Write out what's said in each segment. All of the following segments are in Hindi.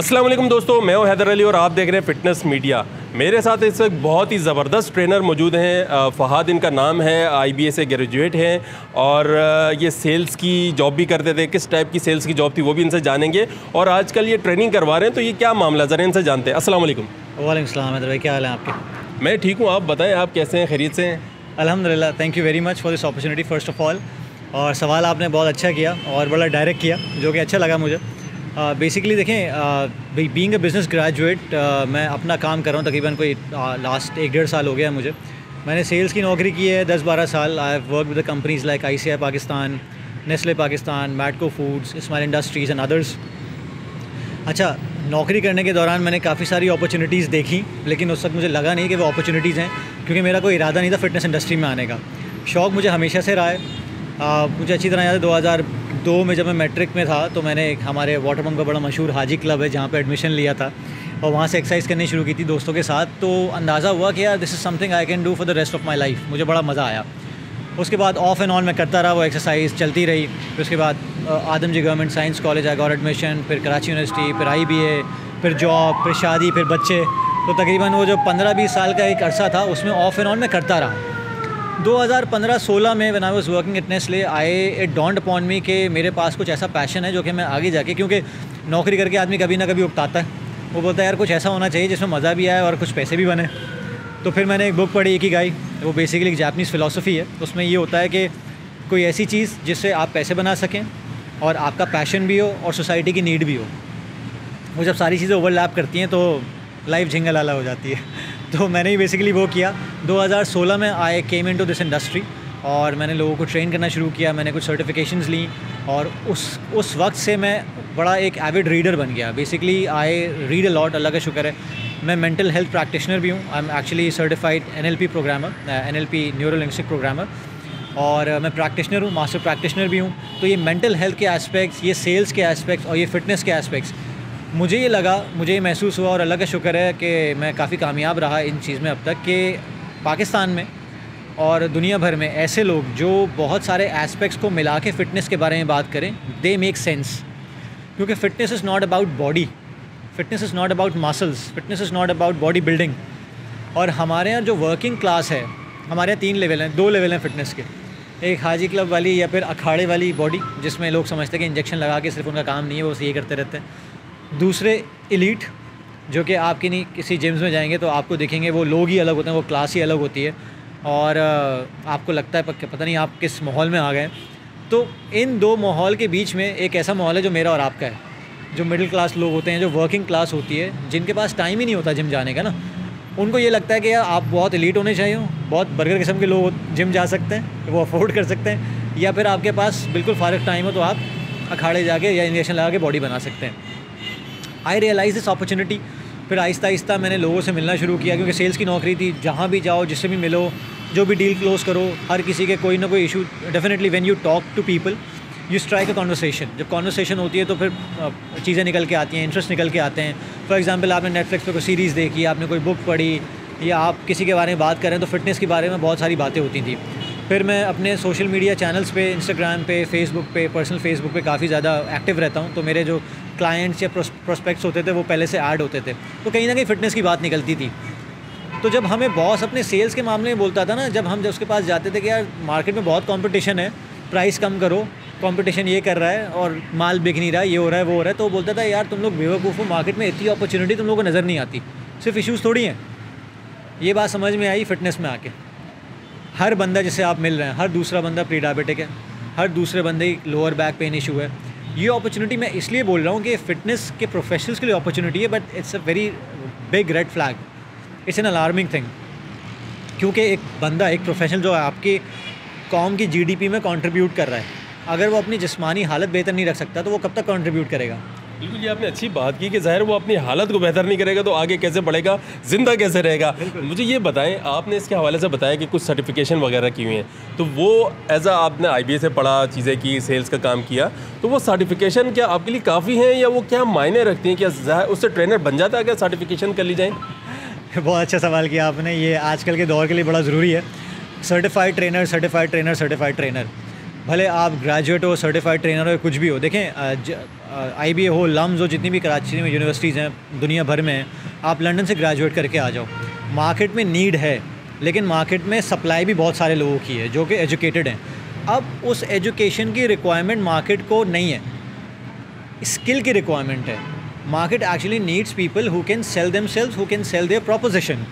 अस्सलाम वालेकुम दोस्तों, मैं हूं हैदर अली और आप देख रहे हैं फिटनेस मीडिया। मेरे साथ इस वक्त बहुत ही ज़बरदस्त ट्रेनर मौजूद हैं। फ़हाद इनका नाम है, IBA से ग्रेजुएट हैं और ये सेल्स की जॉब भी करते थे। किस टाइप की सेल्स की जॉब थी वो भी इनसे जानेंगे और आजकल ये ट्रेनिंग करवा रहे हैं, तो ये क्या मामला ज़रा इनसे जानते हैं। अस्सलाम वालेकुम। वालेकुम सलाम हैदर भाई, क्या हाल है आपके? मैं ठीक हूँ, आप बताएँ आप कैसे हैं, खैरियत से हैं? अल्हम्दुलिल्लाह, thank you very much for this opportunity first of all. और सवाल आपने बहुत अच्छा किया और बड़ा डायरेक्ट किया, जो कि अच्छा लगा मुझे। बेसिकली देखें, बीइंग अ बिज़नेस ग्रेजुएट मैं अपना काम कर रहा हूँ तकरीबन कोई लास्ट 1-1.5 साल हो गया मुझे। मैंने सेल्स की नौकरी की है 10-12 साल। I have work with the companies like ICI Pakistan, Nestle Pakistan, Matco Foods, Smile Industries and others. अच्छा, नौकरी करने के दौरान मैंने काफ़ी सारी अपॉर्चुनिटीज़ देखी, लेकिन उस वक्त मुझे लगा नहीं कि वो अपॉर्चुनिटीज़ हैं, क्योंकि मेरा कोई इरादा नहीं था फ़िटनेस इंडस्ट्री में आने का। शौक़ मुझे हमेशा से रहा है। मुझे अच्छी तरह याद है 2002 में जब मैं मैट्रिक में था तो मैंने एक हमारे वाटर पम्प का बड़ा मशहूर हाजी क्लब है जहाँ पे एडमिशन लिया था और वहाँ से एक्सरसाइज करनी शुरू की थी दोस्तों के साथ। तो अंदाज़ा हुआ कि यार this is something I can do for the rest of my life. मुझे बड़ा मज़ा आया। उसके बाद ऑफ एंड ऑन मैं करता रहा, वो एक्सरसाइज चलती रही। फिर उसके बाद Adamjee Government Science College I got admission, फिर कराची यूनिवर्सिटी, फिर IBA, फिर जॉब, फिर शादी, फिर बच्चे। तो तकरीबन वो जो 15-20 साल का एक अरसा था उसमें ऑफ एंड ऑन मैं करता रहा। 2015-16 में when I was working at Nestle it dawned upon मी कि मेरे पास कुछ ऐसा पैशन है जो कि मैं आगे जाके, क्योंकि नौकरी करके आदमी कभी ना कभी उकताता है, वो बोलता है यार कुछ ऐसा होना चाहिए जिसमें मज़ा भी आए और कुछ पैसे भी बने। तो फिर मैंने एक बुक पढ़ी इकिगाई, वो बेसिकली एक जापानीज़ फ़िलासफ़ी है। उसमें ये होता है कि कोई ऐसी चीज़ जिससे आप पैसे बना सकें और आपका पैशन भी हो और सोसाइटी की नीड भी हो। वो जब सारी चीज़ें ओवरलैप करती हैं तो लाइफ झिंगलाला हो जाती है। तो मैंने ही बेसिकली वो किया। 2016 में आई केम इनटू दिस इंडस्ट्री और मैंने लोगों को ट्रेन करना शुरू किया। मैंने कुछ सर्टिफिकेशंस ली और उस वक्त से मैं बड़ा एक एविड रीडर बन गया। Basically I read a lot, अल्लाह का शुक्र है। मैं मेंटल हेल्थ प्रैक्टिशनर भी हूँ। I am actually certified NLP प्रोग्रामर, NLP न्यूरो लिंग्विस्टिक प्रोग्रामर, और मैं प्रैक्टिशनर हूँ, मास्टर प्रैक्टिशनर भी हूँ। तो ये मेंटल हेल्थ के एस्पेक्ट्स, ये सेल्स के एस्पेक्ट्स और ये फ़िटनेस के एस्पेक्ट्स, मुझे ये महसूस हुआ और अल्लाह का शुक्र है कि मैं काफ़ी कामयाब रहा इन चीज़ में अब तक, कि पाकिस्तान में और दुनिया भर में ऐसे लोग जो बहुत सारे एस्पेक्ट्स को मिला के फ़िटनेस के बारे में बात करें, दे मेक सेंस। क्योंकि fitness is not about body, fitness is not about muscles, fitness is not about body building. और हमारे यहाँ जो वर्किंग क्लास है, हमारे यहाँ 3 लेवल हैं, 2 लेवल हैं फ़िटनेस के। एक हाजी क्लब वाली या फिर अखाड़े वाली बॉडी, जिसमें लोग समझते हैं कि इंजेक्शन लगा के सिर्फ उनका काम नहीं है, वो ये करते रहते हैं। दूसरे एलीट, जो कि आपकी नहीं किसी जिम्स में जाएंगे तो आपको देखेंगे वो लोग ही अलग होते हैं, वो क्लास ही अलग होती है और आपको लगता है पता नहीं आप किस माहौल में आ गए। तो इन 2 माहौल के बीच में एक ऐसा माहौल है जो मेरा और आपका है। जो मिडिल क्लास लोग होते हैं, जो वर्किंग क्लास होती है, जिनके पास टाइम ही नहीं होता जिम जाने का ना, उनको ये लगता है कि यार आप बहुत एलीट होने चाहिए, बहुत बर्गर किस्म के लोग जिम जा सकते हैं, वो अफोर्ड कर सकते हैं, या फिर आपके पास बिल्कुल फारिग टाइम हो तो आप अखाड़े जाके या इंजेक्शन लगा के बॉडी बना सकते हैं। आई रियलाइज़ दिस अपॉर्चुनिटी। फिर आहिस्ता आहिस्ता मैंने लोगों से मिलना शुरू किया, क्योंकि सेल्स की नौकरी थी। जहाँ भी जाओ, जिससे भी मिलो, जो भी डील क्लोज़ करो, हर किसी के कोई ना कोई issue. Definitely when you talk to people you strike a conversation. जब कॉन्वर्सेशन होती है तो फिर चीज़ें निकल के आती हैं, इंटरेस्ट निकल के आते हैं। फॉर एग्जांपल, आपने नेटफ्लिक्स पे कोई सीरीज़ देखी, आपने कोई बुक पढ़ी, या आप किसी के बारे में बात करें तो फ़िटनेस के बारे में बहुत सारी बातें होती थी। फिर मैं अपने सोशल मीडिया चैनल्स पे, इंस्टाग्राम पे, फेसबुक पे, पर्सनल फेसबुक पे काफ़ी ज़्यादा एक्टिव रहता हूँ। तो मेरे जो क्लाइंट्स या प्रोस्पेक्ट्स होते थे वो पहले से ऐड होते थे, तो कहीं ना कहीं फ़िटनेस की बात निकलती थी। तो जब हमें बॉस अपने सेल्स के मामले में बोलता था ना, जब उसके पास जाते थे कि यार मार्केट में बहुत कंपटीशन है, प्राइस कम करो, कंपटीशन ये कर रहा है और माल बिक नहीं रहा है, ये हो रहा है, वो हो रहा है, तो वो बोलता था यार तुम लोग बेवकूफ़ हो, मार्केट में इतनी अपॉर्चुनिटी तुम लोगों को नज़र नहीं आती, सिर्फ इशूज़ थोड़ी हैं। ये बात समझ में आई फ़िटनेस में आके। हर बंदा जिससे आप मिल रहे हैं, हर दूसरा बंदा प्री डायबिटिक है, हर दूसरे बंदे की लोअर बैक पेन इशू है। ये अपॉर्चुनिटी मैं इसलिए बोल रहा हूँ कि फ़िटनेस के प्रोफेशनल्स के लिए अपॉर्चुनिटी है, but it's a very big red flag, it's an alarming thing. क्योंकि एक बंदा, एक प्रोफेशनल जो है आपकी कौम की GDP में कंट्रीब्यूट कर रहा है, अगर वो अपनी जिस्मानी हालत बेहतर नहीं रख सकता तो वो कब तक कंट्रीब्यूट करेगा? बिल्कुल, ये आपने अच्छी बात की कि ज़ाहिर वो अपनी हालत को बेहतर नहीं करेगा तो आगे कैसे बढ़ेगा, ज़िंदा कैसे रहेगा। मुझे ये बताएं, आपने इसके हवाले से बताया कि कुछ सर्टिफिकेशन वगैरह की हुई हैं, तो वो एज आपने IBA से पढ़ा, चीज़ें की, सेल्स का काम किया, तो वो सर्टिफिकेशन क्या आपके लिए काफ़ी हैं या वो क्या मायने रखती हैं? क्या उससे ट्रेनर बन जाता है क्या सर्टिफिकेशन कर ली जाए? बहुत अच्छा सवाल किया आपने। ये आजकल के दौर के लिए बड़ा ज़रूरी है। Certified trainer, certified trainer, certified trainer. भले आप ग्रेजुएट हो, सर्टिफाइड ट्रेनर हो, कुछ भी हो। देखें IBA हो, लम्स हो, जितनी भी कराची में यूनिवर्सिटीज़ हैं दुनिया भर में, आप लंदन से ग्रेजुएट करके आ जाओ। मार्केट में नीड है, लेकिन मार्केट में सप्लाई भी बहुत सारे लोगों की है जो कि एजुकेटेड हैं। अब उस एजुकेशन की रिक्वायरमेंट मार्केट को नहीं है, स्किल की रिक्वायरमेंट है। Market actually needs people who can sell themselves, who can sell their proposition.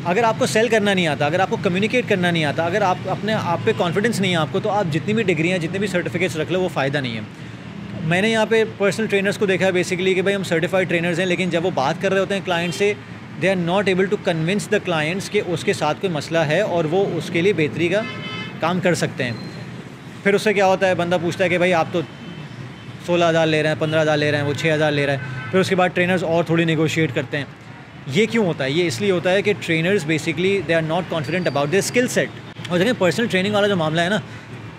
अगर आपको सेल करना नहीं आता, अगर आपको कम्युनिकेट करना नहीं आता, अगर आप अपने आप पे कॉन्फिडेंस नहीं है आपको, तो आप जितनी भी डिग्रियाँ, जितने भी सर्टिफिकेट्स रख लो, वो फ़ायदा नहीं है। मैंने यहाँ पे पर्सनल ट्रेनर्स को देखा है बेसिकली कि भाई हम सर्टिफाइड ट्रेनर्स हैं, लेकिन जब वो बात कर रहे होते हैं क्लाइंट से, they are not able to convince the clients कि उसके साथ कोई मसला है और वो उसके लिए बेहतरी का काम कर सकते हैं। फिर उससे क्या होता है, बंदा पूछता है कि भाई आप तो 16,000 ले रहे हैं, 15,000 ले रहे हैं, वो 6,000 ले रहा है। फिर उसके बाद ट्रेनर्स और थोड़ी नेगोशिएट करते हैं। ये क्यों होता है? ये इसलिए होता है कि trainers basically they are not confident about their skill set. और देखें, पर्सनल ट्रेनिंग वाला जो मामला है ना,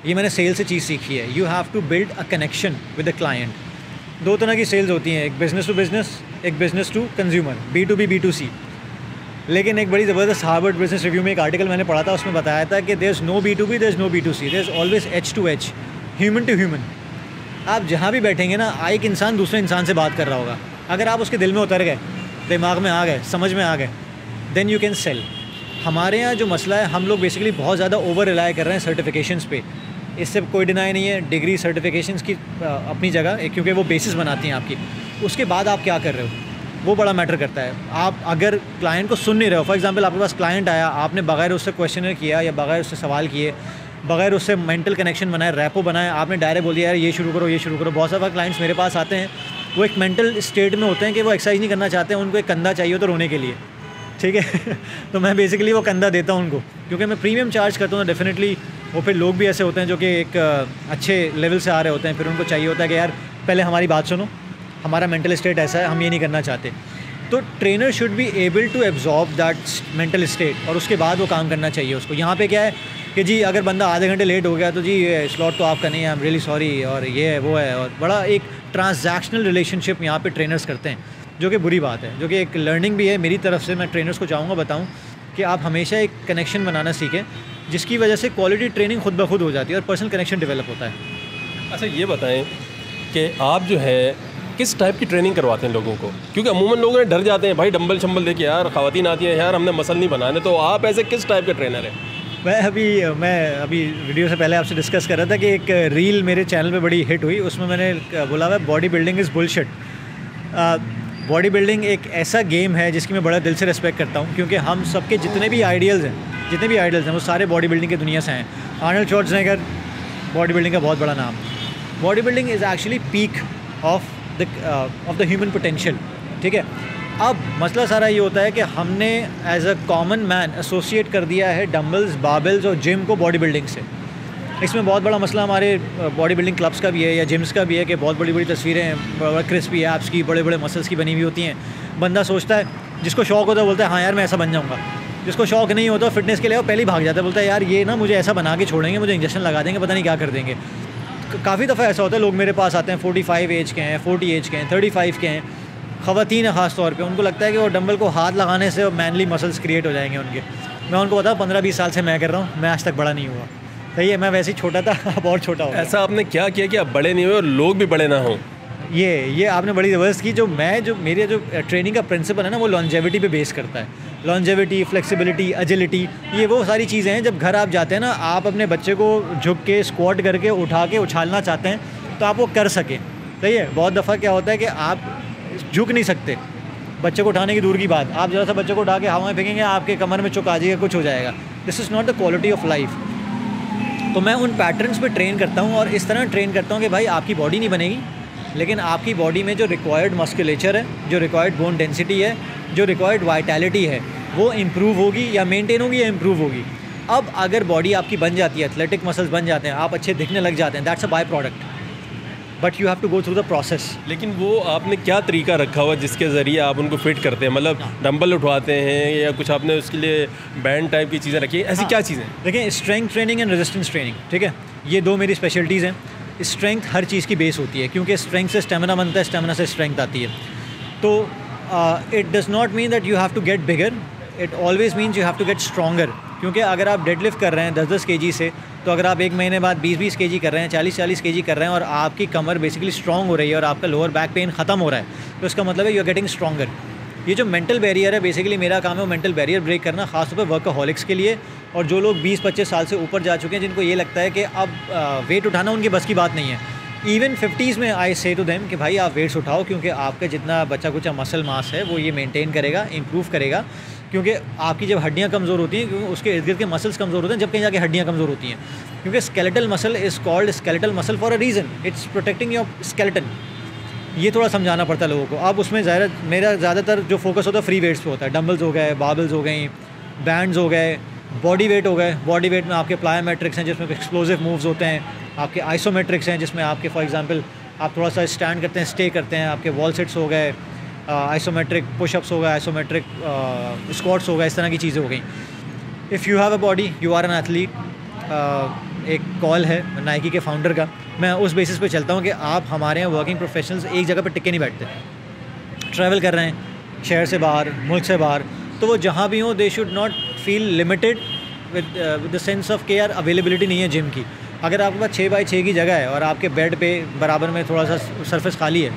ये मैंने सेल से चीज़ सीखी है। You have to build a connection with the client. दो तरह की सेल्स होती हैं, एक बिज़नेस टू बिज़नेस, एक business to consumer, B2B, B2C। लेकिन एक बड़ी ज़बरदस्त हार्वर्ड बिजनेस रिव्यू में एक आर्टिकल मैंने पढ़ा था, उसमें बताया था कि there is no B2B, there is no B2C, there is always H2H, human to human. आप जहाँ भी बैठेंगे ना, एक इंसान दूसरे इंसान से बात कर रहा होगा। अगर आप उसके दिल में उतर गए, दिमाग में आ गए, समझ में आ गए, देन यू कैन सेल। हमारे यहाँ जो मसला है, हम लोग बेसिकली बहुत ज़्यादा ओवर रिलाई कर रहे हैं सर्टिफिकेशंस पे। इससे कोई डिनाई नहीं है, डिग्री सर्टिफिकेशंस की अपनी जगह, क्योंकि वो बेसिस बनाती हैं आपकी। उसके बाद आप क्या कर रहे हो, वो बड़ा मैटर करता है। आप अगर क्लाइंट को सुन नहीं रहे हो, फॉर एग्जांपल आपके पास क्लाइंट आया, आपने बगैर उससे क्वेश्चनर किया या बगैर उससे सवाल किए, बगैर उससे मेंटल कनेक्शन बनाए, रैपो बनाए, आपने डायरेक्ट बोल दिया यार ये शुरू करो, ये शुरू करो। बहुत सारे क्लाइंट्स मेरे पास आते हैं, वो एक मेंटल स्टेट में होते हैं कि वो एक्सरसाइज नहीं करना चाहते हैं, उनको एक कंधा चाहिए होता है रोने के लिए, ठीक है। तो मैं बेसिकली वो कंधा देता हूँ उनको, क्योंकि मैं प्रीमियम चार्ज करता हूँ। डेफिनेटली वो फिर लोग भी ऐसे होते हैं जो कि एक अच्छे लेवल से आ रहे होते हैं, फिर उनको चाहिए होता है कि यार पहले हमारी बात सुनो, हमारा मेंटल स्टेट ऐसा है, हम ये नहीं करना चाहते। तो trainer should be able to absorb that mental state, और उसके बाद वो काम करना चाहिए उसको। यहाँ पे क्या है कि जी अगर बंदा आधे घंटे लेट हो गया तो जी स्लॉट तो आपका नहीं है, आई एम रियली सॉरी, और ये है वो है, और बड़ा एक ट्रांजैक्शनल रिलेशनशिप यहाँ पे ट्रेनर्स करते हैं, जो कि बुरी बात है, जो कि एक लर्निंग भी है मेरी तरफ से। मैं ट्रेनर्स को चाहूँगा बताऊँ कि आप हमेशा एक कनेक्शन बनाना सीखें, जिसकी वजह से क्वालिटी ट्रेनिंग खुद ब खुद हो जाती है और पर्सनल कनेक्शन डेवलप होता है। अच्छा, ये बताएं कि आप जो है किस टाइप की ट्रेनिंग करवाते हैं लोगों को? क्योंकि अमूमन लोग डर जाते हैं, भाई डंबल शंबल देखिए यार, ख़वातीन आती हैं यार हमने मसल नहीं बनाने, तो आप ऐसे किस टाइप के ट्रेनर हैं? मैं अभी वीडियो से पहले आपसे डिस्कस कर रहा था कि एक रील मेरे चैनल पे बड़ी हिट हुई, उसमें मैंने बोला हुआ body building is bullshit. Body building एक ऐसा गेम है जिसकी मैं बड़ा दिल से रिस्पेक्ट करता हूँ, क्योंकि हम सबके जितने भी आइडियल्स हैं वो सारे बॉडी बिल्डिंग की दुनिया से हैं। आर्नल्ड श्वार्ज़नेगर बॉडी बिल्डिंग का बहुत बड़ा नाम। Body building is actually peak of the human potential, ठीक है। अब मसला सारा ये होता है कि हमने as a common man associate कर दिया है डम्बल्स, बारबेल्स और जिम को बॉडी बिल्डिंग से। इसमें बहुत बड़ा मसला हमारे बॉडी बिल्डिंग क्लब्स का भी है या जिम्स का भी है कि बहुत बड़ी बड़ी तस्वीरें, बड़ा क्रिस्पी एप्स की, बड़े बड़े मसल्स की बनी हुई होती हैं। बंदा सोचता है, जिसको शौक होता है बोलता है हाँ यार मैं ऐसा बन जाऊँगा। जिसको शौक नहीं होता फिटनेस के लिए वो पहले ही भाग जाता है, बोलता है यार ये ना मुझे ऐसा बना के छोड़ेंगे, मुझे इंजेक्शन लगा देंगे, पता नहीं क्या कर देंगे। काफ़ी दफ़ा ऐसा होता है, लोग मेरे पास आते हैं 45 एज के हैं, 40 एज के हैं, 35 के हैं, ख़वातीन है ख़ास तौर पे, उनको लगता है कि वो डंबल को हाथ लगाने से मैनली मसल्स क्रिएट हो जाएंगे उनके। मैं उनको बताऊँ 15-20 साल से मैं कर रहा हूँ, मैं आज तक बड़ा नहीं हुआ। सही है, मैं वैसे ही छोटा था, अब और छोटा हो। ऐसा आपने क्या किया कि आप बड़े नहीं हुए और लोग भी बड़े ना हों? ये आपने बड़ी ज़बरदस्त की। मेरे जो ट्रेनिंग का प्रिंसिपल है ना, वो लॉन्जेविटी पे बेस करता है। लॉन्जेविटी, फ्लेक्सिबिलिटी, एजिलिटी, ये वो सारी चीज़ें हैं। जब घर आप जाते हैं ना, आप अपने बच्चे को झुक के, स्क्वाट करके, उठा के उछालना चाहते हैं तो आप वो कर सकें। सही है। बहुत दफ़ा क्या होता है कि आप झुक नहीं सकते, बच्चे को उठाने की दूर की बात, आप ज़रा सा बच्चे को उठा के हवा में फेंकेंगे, आपके कमर में चुक आ जाएगा, कुछ हो जाएगा। This is not the quality of life. तो मैं उन पैटर्न्स पे ट्रेन करता हूँ और इस तरह ट्रेन करता हूँ कि भाई आपकी बॉडी नहीं बनेगी, लेकिन आपकी बॉडी में जो रिक्वायर्ड मस्कुलेचर है, जो रिक्वायर्ड बोन डेंसिटी है, जो रिक्वायर्ड वाइटैलिटी है, वो इम्प्रूव होगी या मेंटेन होगी या इम्प्रूव होगी। अब अगर बॉडी आपकी बन जाती है, एथलेटिक मसल्स बन जाते हैं, आप अच्छे दिखने लग जाते हैं, that's a by product, but you have to go through the process. लेकिन वो आपने क्या तरीका रखा हुआ जिसके ज़रिए आप उनको फिट करते हैं? मतलब डंबल उठवाते हैं या कुछ आपने उसके लिए बैंड टाइप की चीज़ें रखी हैं, ऐसी क्या चीज़ें? देखिए, strength training and resistance training, ठीक है, ये दो मेरी स्पेशलिटीज़ हैं। स्ट्रेंथ हर चीज़ की बेस होती है, क्योंकि स्ट्रेंथ से स्टेमिना बनता है, स्टेमिना से स्ट्रेंथ आती है। तो it does not mean that you have to get bigger, it always means you have to get stronger. क्योंकि अगर आप डेडलिफ्ट कर रहे हैं 10-10 केजी से, तो अगर आप एक महीने बाद 20-20 केजी कर रहे हैं, 40-40 केजी कर रहे हैं और आपकी कमर बेसिकली स्ट्रॉन्ग हो रही है और आपका लोअर बैक पेन ख़त्म हो रहा है, तो इसका मतलब है यू आर गेटिंग स्ट्रॉन्गर। ये जो मेंटल बैरियर है, बेसिकली मेरा काम है वो मेंटल बैरियर ब्रेक करना, खासतौर पर वर्कaholics के लिए, और जो लोग 20-25 साल से ऊपर जा चुके हैं जिनको ये लगता है कि अब वेट उठाना उनकी बस की बात नहीं है। इवन 50s में आई से टू देम कि भाई आप वेट्स उठाओ, क्योंकि आपका जितना बचा कुचा मसल मास है वो ये मेंटेन करेगा, इंप्रूव करेगा, क्योंकि आपकी जब हड्डियाँ कमज़ोर होती हैं, क्योंकि उसके इर्द गिर्द के मसल्स कमज़ोर होते हैं, जब कहीं जाके हड्डियाँ कमज़ोर होती हैं, क्योंकि skeletal muscle is called skeletal muscle for a reason, it's protecting your skeleton. ये थोड़ा समझाना पड़ता है लोगों को। अब उसमें मेरा ज़्यादातर जो फोकस होता है फ्री वेट्स पे होता है, डंबल्स हो गए, बार्बल्स हो गई, बैंड्स हो गए, बॉडी वेट हो गए। बॉडी वेट में आपके प्लायोमेट्रिक्स हैं जिसमें एक्सप्लोसिव मूव्स होते हैं, आपके आइसोमेट्रिक्स हैं जिसमें आपके फॉर एग्जांपल आप थोड़ा सा स्टैंड करते हैं, स्टे करते हैं, आपके वॉल सिट्स हो गए, आइसोमेट्रिक पुशअप्स हो गए, आइसोमेट्रिक स्क्वाट्स हो गए, इस तरह की चीज़ें हो गई। If you have a body, you are an athlete. एक कॉल है नाइकी के फाउंडर का, मैं उस बेसिस पे चलता हूँ कि आप हमारे यहाँ वर्किंग प्रोफेशनल्स एक जगह पर टिके नहीं बैठते, ट्रैवल कर रहे हैं शहर से बाहर, मुल्क से बाहर, तो वो जहाँ भी हों they should not feel limited with the sense of के यार अवेलेबिलिटी नहीं है जिम की। अगर आपके पास 6x6 की जगह है और आपके बेड पे बराबर में थोड़ा सा सरफेस खाली है,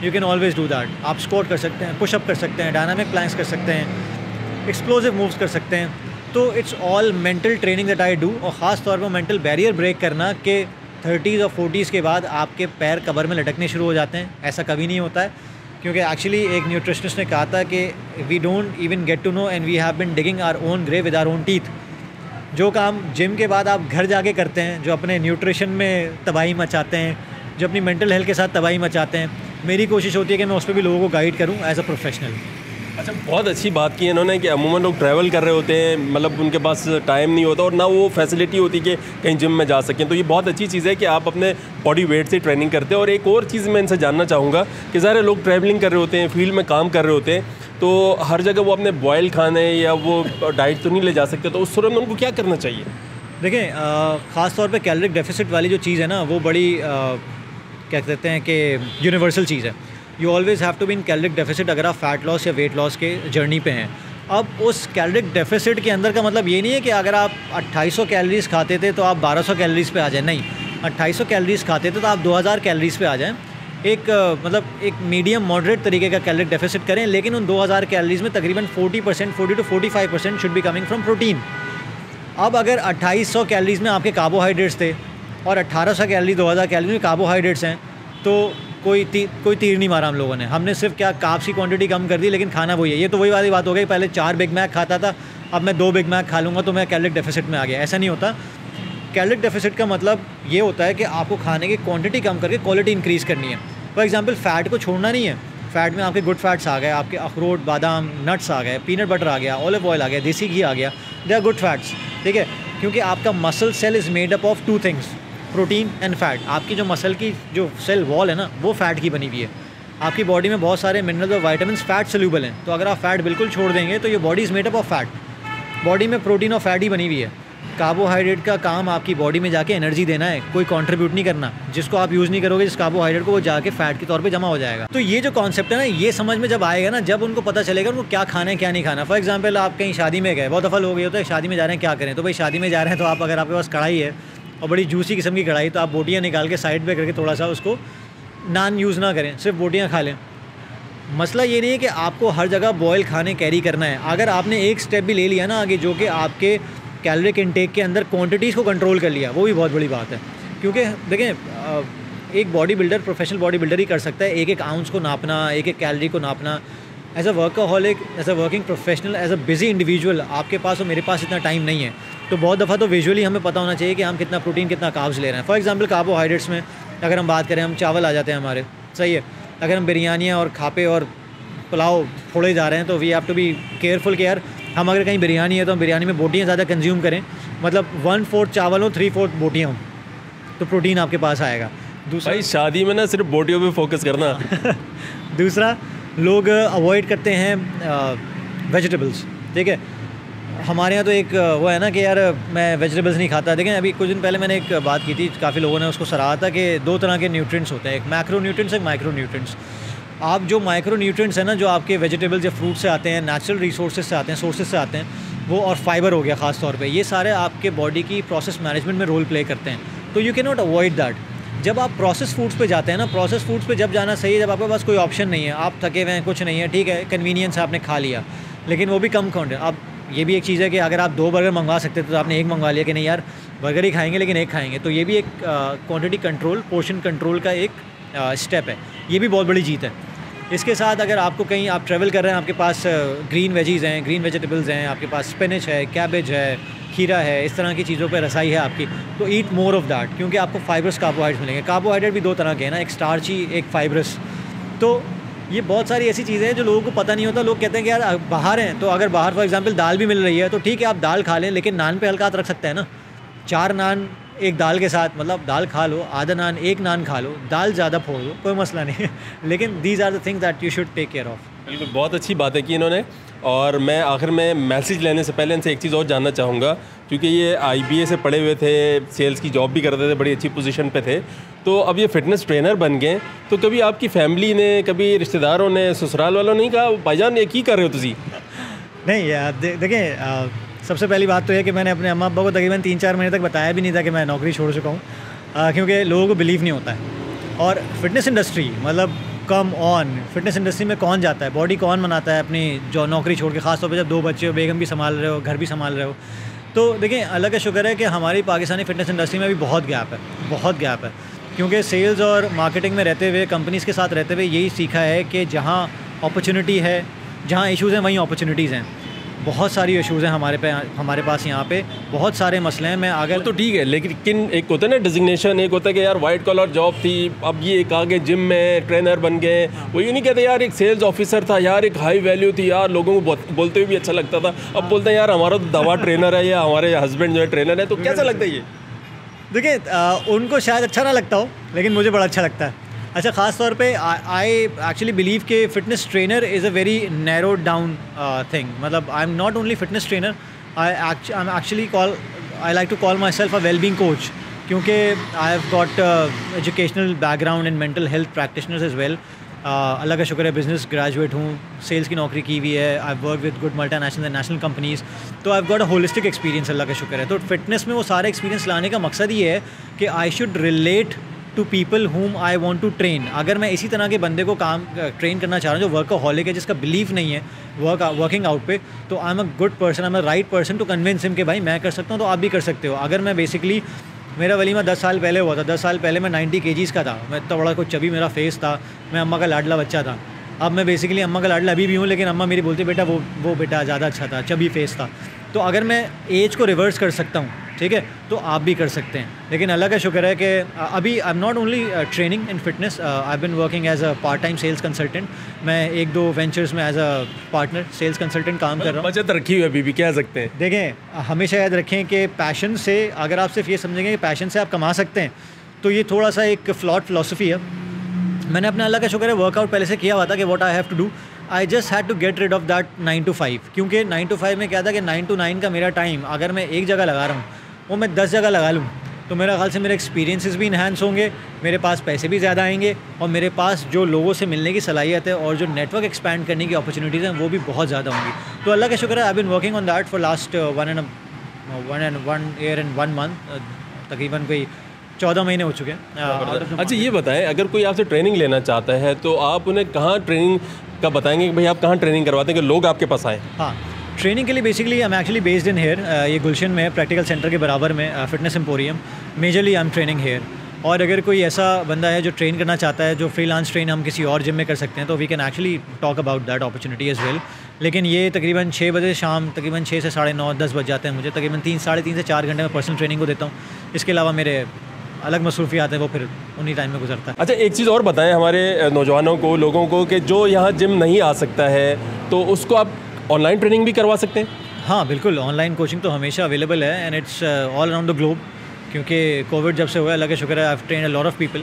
you can always do that. आप स्क्वाट कर सकते हैं, पुशअप कर सकते हैं, डायनामिक प्लैंक्स कर सकते हैं, एक्सप्लोसिव मूव्स कर सकते हैं। तो it's all mental training that I do, और ख़ास तौर पर मेंटल बैरियर ब्रेक करना कि 30s और 40s के बाद आपके पैर कब्र में लटकने शुरू हो जाते हैं। ऐसा कभी नहीं होता है, क्योंकि एक्चुअली एक न्यूट्रिशनिस्ट ने कहा था कि we don't even get to know and we have been digging our own grave with our own teeth. जो काम जिम के बाद आप घर जाके करते हैं, जो अपने न्यूट्रिशन में तबाही मचाते हैं, जो अपनी मेंटल हेल्थ के साथ तबाही मचाते हैं, मेरी कोशिश होती है कि मैं उस पर भी लोगों को गाइड करूं एज अ प्रोफेशनल। अच्छा, बहुत अच्छी बात की इन्होंने कि अमूमन लोग ट्रैवल कर रहे होते हैं, मतलब उनके पास टाइम नहीं होता और ना वो फैसिलिटी होती कि कहीं जिम में जा सकें। तो ये बहुत अच्छी चीज़ है कि आप अपने बॉडी वेट से ट्रेनिंग करते हैं। और एक और चीज़ मैं इनसे जानना चाहूँगा कि ज़ाहिर लोग ट्रैवलिंग कर रहे होते हैं, फील्ड में काम कर रहे होते हैं, तो हर जगह वो अपने बॉयल खाने या वो डाइट तो नहीं ले जा सकते, तो उस सूरत में उनको क्या करना चाहिए? देखें, ख़ास तौर पे कैलोरिक डेफिसिट वाली जो चीज़ है ना, वो बड़ी क्या कहते हैं कि यूनिवर्सल चीज़ है। You always have to be in caloric deficit अगर आप फैट लॉस या वेट लॉस के जर्नी पे हैं। अब उस कैलोरिक डेफिसिट के अंदर का मतलब ये नहीं है कि अगर आप 2800 कैलोरीज़ खाते थे तो आप 1200 कैलोरीज़ पे आ जाएं, नहीं। 2800 कैलोरीज़ खाते थे तो आप 2000 कैलोरीज़ पे आ जाएं। एक मतलब एक मीडियम मॉडरेट तरीके का कैलोरिक डेफिसिट करें, लेकिन उन 2000 कैलोरीज़ में तकरीबन 40% 40 to 45% should be coming from protein. अब अगर 2800 कैलोरीज़ में आपके कार्बोहाइड्रेट्स थे और 1800 कैलोरी 2000 कैलोरी में कार्बोहाइड्रेट्स हैं, तो कोई तीर नहीं मारा हम लोगों ने। हमने सिर्फ क्या कार्ब्स की क्वांटिटी कम कर दी, लेकिन खाना वही है। ये तो वही वाली बात हो गई, पहले 4 बिग मैक खाता था, अब मैं 2 बिग मैक खा लूँगा तो मैं कैलोरिक डेफिसिट में आ गया। ऐसा नहीं होता। कैलोरिक डेफिसिट का मतलब ये होता है कि आपको खाने की क्वांटिटी कम करके क्वालिटी इंक्रीज़ करनी है। फॉर एग्जांपल फ़ैट को छोड़ना नहीं है। फ़ैट में आपके गुड फैट्स आ गए, आपके अखरोट, बादाम, नट्स आ गए, पीनट बटर आ गया, ऑलिव ऑयल आ गया, देसी घी आ गया, दे आर गुड फैट्स, ठीक है। क्योंकि आपका muscle cell is made up of 2 things, protein and fat. आपकी जो मसल की जो सेल वॉल है ना, वो फ़ैट की बनी हुई है। आपकी बॉडी में बहुत सारे मिनरल्स और वाइटामिन्स फ़ैट सोल्यूबल हैं, तो अगर आप फ़ैट बिल्कुल छोड़ देंगे तो ये body is made up of fat. Body में प्रोटीन और फैट ही बनी हुई है। कार्बोहाइड्रेट का काम आपकी बॉडी में जाके एनर्जी देना है, कोई कंट्रीब्यूट नहीं करना। जिसको आप यूज़ नहीं करोगे, जिस कार्बोहाइड्रेट को, वो जाके फ़ैट के तौर पे जमा हो जाएगा। तो ये जो कॉन्सेप्ट है ना, ये समझ में जब आएगा ना, जब उनको पता चलेगा उनको क्या खाना है क्या नहीं खाना। फॉर एग्जांपल आप कहीं शादी में गए, बहुत दफ़ा लोग ये होता है शादी में जा रहे हैं क्या करें, तो भाई शादी में जा रहे हैं तो आप, अगर आपके पास कढ़ाई है और बड़ी जूसी किस्म की कढ़ाई, तो आप बोटियाँ निकाल के साइड पर करके थोड़ा सा उसको नान यूज़ ना करें, सिर्फ बोटियाँ खा लें। मसला ये नहीं है कि आपको हर जगह बॉयल खाने कैरी करना है। अगर आपने एक स्टेप भी ले लिया ना आगे, जो कि आपके कैलोरिक इनटेक के अंदर क्वांटिटीज़ को कंट्रोल कर लिया, वो भी बहुत बड़ी बात है। क्योंकि देखें, एक body builder, professional body builder ही कर सकता है एक एक आउंस को नापना, एक एक कैलोरी को नापना। As a workaholic, as a working professional, as a busy individual, आपके पास और मेरे पास इतना टाइम नहीं है। तो बहुत दफ़ा तो विजुअली हमें पता होना चाहिए कि हम कितना प्रोटीन, कितना कार्ब्स ले रहे हैं। फॉर एग्जांपल कार्बोहाइड्रेट्स में अगर हम बात करें, हम चावल आ जाते हैं हमारे, सही है। अगर हम बिरयानियाँ और खापे और पुलाव फोड़े जा रहे हैं, तो we have to be careful कि यार हम अगर कहीं बिरयानी है तो हम बिरयानी में बोटियाँ ज़्यादा कंज्यूम करें, मतलब 1/4 चावल हो, 3/4 बोटियाँ हों, तो प्रोटीन आपके पास आएगा। दूसरा, भाई शादी में ना सिर्फ बोटियों पे फोकस करना। दूसरा, लोग अवॉइड करते हैं वेजिटेबल्स, ठीक है। हमारे यहाँ तो एक वो है ना कि यार मैं वेजिटेबल्स नहीं खाता। देखें, अभी कुछ दिन पहले मैंने एक बात की थी, काफ़ी लोगों ने उसको सराहा था कि 2 तरह के न्यूट्रिएंट्स होते हैं, एक मैक्रो न्यूट्रिएंट्स, एक माइक्रो न्यूट्रिएंट्स। आप जो माइक्रो न्यूट्रिएंट्स हैं ना, जो आपके वेजिटेबल्स या फ्रूट से आते हैं, नेचुरल रिसोर्सेज से आते हैं, सोर्सेज से आते हैं, वो और फाइबर हो गया ख़ास तौर पे, ये सारे आपके बॉडी की प्रोसेस मैनेजमेंट में रोल प्ले करते हैं। तो you can not avoid that. जब आप प्रोसेस फूड्स पे जाते हैं ना, प्रोसेस फूड्स पे जब जाना सही है जब आपके पास कोई ऑप्शन नहीं है, आप थके हुए हैं, कुछ नहीं है, ठीक है, कन्वीनियंस आपने खा लिया, लेकिन वो भी कम काउंट है। अब ये भी एक चीज़ है कि अगर आप 2 बर्गर मंगवा सकते तो आपने 1 मंगवा लिया कि नहीं यार बर्गर ही खाएंगे लेकिन 1 खाएंगे, तो ये भी एक क्वांटिटी कंट्रोल, पोर्शन कंट्रोल का एक स्टेप है, ये भी बहुत बड़ी जीत है। इसके साथ अगर आपको कहीं आप ट्रैवल कर रहे हैं, आपके पास ग्रीन वेजीज़ हैं, ग्रीन वेजिटेबल्स हैं, आपके पास स्पिनच है, कैबेज है, खीरा है, इस तरह की चीज़ों पे रसाई है आपकी, तो ईट मोर ऑफ़ दैट, क्योंकि आपको फाइबरस कार्बोहाइड्रेट्स मिलेंगे। कार्बोहाइड्रेट भी 2 तरह के हैं ना, एक स्टार्ची, एक फाइबरस। तो ये बहुत सारी ऐसी चीज़ें हैं जो लोगों को पता नहीं होता। लोग कहते हैं कि यार बाहर हैं, तो अगर बाहर फॉर एग्जांपल दाल भी मिल रही है तो ठीक है आप दाल खा लें, लेकिन नान पे हल्का हाथ रख सकते हैं ना। 4 नान एक दाल के साथ, मतलब दाल खा लो, आधा नान, 1 नान खा लो, दाल ज़्यादा फोड़ लो, कोई मसला नहीं है। लेकिन these are the things that you should take care of. बिल्कुल, बहुत अच्छी बातें की इन्होंने। और मैं आखिर में मैसेज लेने से पहले इनसे एक चीज़ और जानना चाहूँगा, क्योंकि ये IBA से पढ़े हुए थे, सेल्स की जॉब भी करते थे, बड़ी अच्छी पोजीशन पे थे, तो अब ये फ़िटनेस ट्रेनर बन गए, तो कभी आपकी फैमिली ने, कभी रिश्तेदारों ने, ससुराल वालों ने नहीं कहा भाईजान ये की कर रहे हो तुसी? नहीं यार, देखें, सबसे पहली बात तो है कि मैंने अपने अम्मा अब्बा को तकरीबन 3-4 महीने तक बताया भी नहीं था कि मैं नौकरी छोड़ चुका हूँ, क्योंकि लोगों को बिलीव नहीं होता है। और फिटनेस इंडस्ट्री, मतलब कम ऑन, फिटनेस इंडस्ट्री में कौन जाता है, बॉडी कौन बनाता है अपनी जो नौकरी छोड़ के, ख़ासतौर पे जब 2 बच्चे हो, बेगम भी संभाल रहे हो, घर भी संभाल रहे हो। तो देखिए, अल्लाह का शुक्र है कि हमारी पाकिस्तानी फ़िटनेस इंडस्ट्री में भी बहुत गैप है, बहुत गैप है, क्योंकि सेल्स और मार्केटिंग में रहते हुए, कंपनीज़ के साथ रहते हुए यही सीखा है कि जहाँ अपॉर्चुनिटी है, जहाँ इश्यूज़ हैं वहीं अपॉर्चुनिटीज़ हैं। बहुत सारी इशूज़ हैं हमारे पास यहाँ पे, बहुत सारे मसले हैं। मैं अगर तो ठीक है, लेकिन एक होता है ना डिजिग्नेशन, एक होता है कि यार वाइट कॉलर जॉब थी, अब ये एक आगे जिम में ट्रेनर बन गए। वो ये नहीं कहते यार एक सेल्स ऑफिसर था यार, एक हाई वैल्यू थी यार, लोगों को बोलते हुए भी अच्छा लगता था। अब बोलते हैं यार हमारा तो दवा ट्रेनर है या हमारे हस्बैंड जो है ट्रेनर है, तो कैसा लगता है ये? देखिए, उनको शायद अच्छा ना लगता हो, लेकिन मुझे बड़ा अच्छा लगता है। अच्छा, ख़ास तौर पे आई एक्चुअली बिलीव कि fitness trainer is a very narrow down thing. मतलब I am not only fitness trainer, I am actually I like to call myself a wellbeing coach, क्योंकि I have got educational background in mental health practitioners as well. अल्लाह का शुक्र है, बिज़नेस ग्रेजुएट हूँ, सेल्स की नौकरी की हुई है, I work with good multinational and national companies, तो I have got a holistic experience, अल्लाह का शुक्र है। तो फिटनेस में वो सारे एक्सपीरियंस लाने का मकसद ये है कि I should relate to people whom I want to train. अगर मैं इसी तरह के बंदे को काम ट्रेन करना चाह रहा हूँ जो वर्कaholic है, जिसका बिलीफ नहीं है वर्किंग आउट पे, तो I am a good person, I am a right person to convince him कि भाई मैं कर सकता हूँ तो आप भी कर सकते हो। अगर मैं बेसिकली, मेरा वलीमा 10 साल पहले हुआ था, 10 साल पहले मैं 90 kgs का था, मैं इतना बड़ा कुछ चबी मेरा फेस था, मैं अम्मा का लाडला बच्चा था। अब मैं बेसिकली अम्मा का लाडला अभी भी हूँ, लेकिन अम्मा मेरी बोलती बेटा वो बेटा ज़्यादा अच्छा था, चबी फेस था। तो अगर मैं एज को रिवर्स कर सकता हूँ, ठीक है, तो आप भी कर सकते हैं। लेकिन अल्लाह का शुक्र है कि अभी I am not only training in fitness, I been working as a part time sales consultant. मैं 1-2 वेंचर्स में as a partner sales consultant काम कर रहा हूँ। बचत रखी हुई अभी भी कह सकते हैं। देखें, हमेशा याद रखें कि पैशन से, अगर आप सिर्फ ये समझेंगे कि पैशन से आप कमा सकते हैं, तो ये थोड़ा सा एक फ्लॉट फिलोसफी है। मैंने अपना अल्लाह का शुक्र है वर्कआउट पहले से किया हुआ था कि what I have to do, I just had to get rid of that 9 to 5, क्योंकि 9 to 5 में क्या था कि 9 to 9 का मेरा टाइम अगर मैं एक जगह लगा रहा हूँ वो मैं 10 जगह लगा लूँ, तो मेरा ख्याल से मेरे एक्सपीरियंसेस भी इन्हांस होंगे, मेरे पास पैसे भी ज़्यादा आएंगे, और मेरे पास जो लोगों से मिलने की सलाहियत है और जो नेटवर्क एक्सपैंड करने की अपॉर्चुनिटीज़ हैं वो भी बहुत ज़्यादा होंगी। तो अल्लाह का शुक्र है, I been working on that for last 1 year and 1 month, तकरीबन कोई 14 महीने हो चुके हैं। अच्छा, ये बताएं, अगर कोई आपसे ट्रेनिंग लेना चाहता है तो आप उन्हें कहाँ ट्रेनिंग का बताएंगे कि भाई आप कहाँ ट्रेनिंग करवाते हैं कि लोग आपके पास आएँ? हाँ, ट्रेनिंग के लिए basically I am actually based in here, ये गुलशन में है, प्रैक्टिकल सेंटर के बराबर में, fitness emporium. Majorly I am training here. और अगर कोई ऐसा बंदा है जो ट्रेन करना चाहता है, जो फ्रीलांस ट्रेन हम किसी और जिम में कर सकते हैं, तो we can actually talk about that opportunity as well. लेकिन ये तकरीबन 6 बजे शाम, तकरीबन 6 से 9:30 10 बज जाते हैं मुझे, तकरीबन 3-3.5 से 4 घंटे में पर्सनल ट्रेनिंग को देता हूँ। इसके अलावा मेरे अलग मसरूफियात हैं, वो फिर उन्हीं टाइम में गुजरता है। अच्छा, एक चीज़ और बताएं हमारे नौजवानों को, लोगों को, कि जो यहाँ जिम नहीं आ सकता है तो उसको आप ऑनलाइन ट्रेनिंग भी करवा सकते हैं? हाँ बिल्कुल, ऑनलाइन कोचिंग तो हमेशा अवेलेबल है, and it's all around the globe. क्योंकि कोविड जब से हुआ है, अल्लाह का शुक्र है, I have trained a lot of people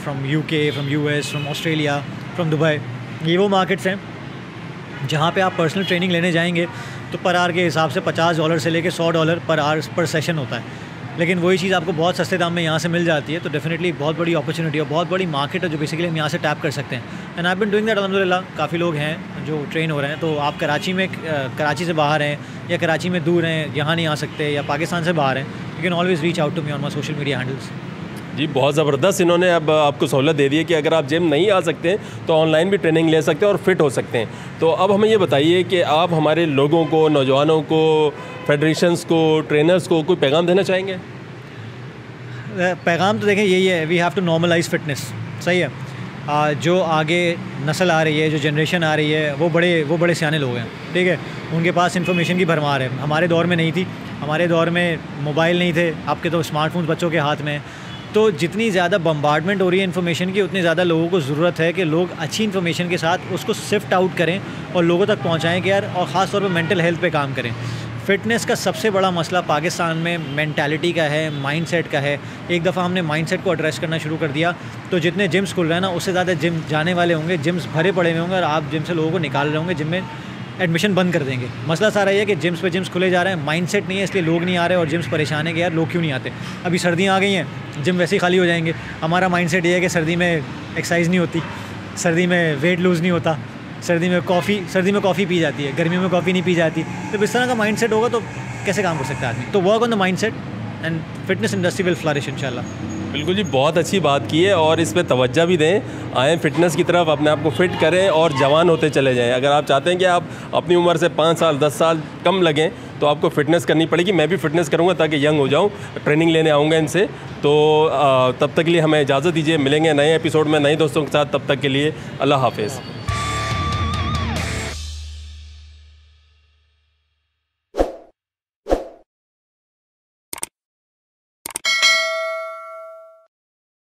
from UK, from US, from Australia, from Dubai. ये वो मार्केट्स हैं जहाँ पे आप पर्सनल ट्रेनिंग लेने जाएंगे तो पर आवर के हिसाब से $50 से लेके $100 पर आवर पर सेशन होता है। लेकिन वही चीज़ आपको बहुत सस्ते दाम में यहाँ से मिल जाती है, तो डेफिनेटली बहुत बड़ी अपॉर्चुनिटी और बहुत बड़ी मार्केट है जो बेसिकली हम यहाँ से टैप कर सकते हैं। And I been doing that अल्हम्दुलिल्लाह। काफ़ी लोग हैं जो ट्रेन हो रहे हैं, तो आप कराची से बाहर हैं या कराची में दूर हैं, यहाँ नहीं आ सकते, या पाकिस्तान से बाहर हैं, you can always reach out to me on my social media handles. जी बहुत ज़बरदस्त, इन्होंने अब आपको सहूलत दे दी है कि अगर आप जिम नहीं आ सकते हैं तो ऑनलाइन भी ट्रेनिंग ले सकते हैं और फिट हो सकते हैं। तो अब हमें ये बताइए कि आप हमारे लोगों को, नौजवानों को, फेडरेशंस को, ट्रेनर्स को कोई पैगाम देना चाहेंगे? पैगाम तो देखें यही है, we have to normalise fitness. सही है, जो आगे नस्ल आ रही है, जो जनरेशन आ रही है, वो बड़े सियाने लोग हैं, ठीक है, उनके पास इन्फॉर्मेशन की भरमार है। हमारे दौर में नहीं थी, हमारे दौर में मोबाइल नहीं थे, आपके तो स्मार्टफोन बच्चों के हाथ में है। तो जितनी ज़्यादा बम्बार्डमेंट हो रही है इन्फॉर्मेशन की, उतनी ज़्यादा लोगों को ज़रूरत है कि लोग अच्छी इन्फॉर्मेशन के साथ उसको सिफ्ट आउट करें और लोगों तक पहुँचाएँ कि यार, और ख़ास तौर पर मेंटल हेल्थ पे काम करें। फ़िटनेस का सबसे बड़ा मसला पाकिस्तान में मेंटालिटी का है, माइंडसेट का है। एक दफ़ा हमने माइंडसेट को एड्रेस करना शुरू कर दिया तो जितने जिम्स खुल रहे हैं ना, उससे ज़्यादा जिम जाने वाले होंगे, जिम्स भरे पड़े हुए होंगे, और आप जिम से लोगों को निकाल रहे होंगे, जिम में एडमिशन बंद कर देंगे। मसला सारा ये है कि जिम्स पे जिम्स खुले जा रहे हैं, माइंडसेट नहीं है, इसलिए लोग नहीं आ रहे और जिम्स परेशान है कि यार लोग क्यों नहीं आते। अभी सर्दियाँ आ गई हैं, जिम वैसे ही खाली हो जाएंगे। हमारा माइंडसेट ये है कि सर्दी में एक्सरसाइज नहीं होती, सर्दी में वेट लूज़ नहीं होता, सर्दी में कॉफ़ी पी जाती है, गर्मियों में कॉफ़ी नहीं पी जाती। तो इस तरह का माइंडसेट होगा तो कैसे काम कर सकता है आदमी? तो work on the mindset and fitness industry will flourish इंशाल्लाह। बिल्कुल जी, बहुत अच्छी बात की है और इस पर तवज्जो भी दें। आएँ फिटनेस की तरफ, अपने आप को फिट करें और जवान होते चले जाएं। अगर आप चाहते हैं कि आप अपनी उम्र से 5 साल 10 साल कम लगें तो आपको फ़िटनेस करनी पड़ेगी। मैं भी फ़िटनेस करूँगा ताकि यंग हो जाऊँ, ट्रेनिंग लेने आऊँगा इनसे। तो तब तक के लिए हमें इजाज़त दीजिए, मिलेंगे नए एपिसोड में नए दोस्तों के साथ। तब तक के लिए अल्लाह हाफ़िज़।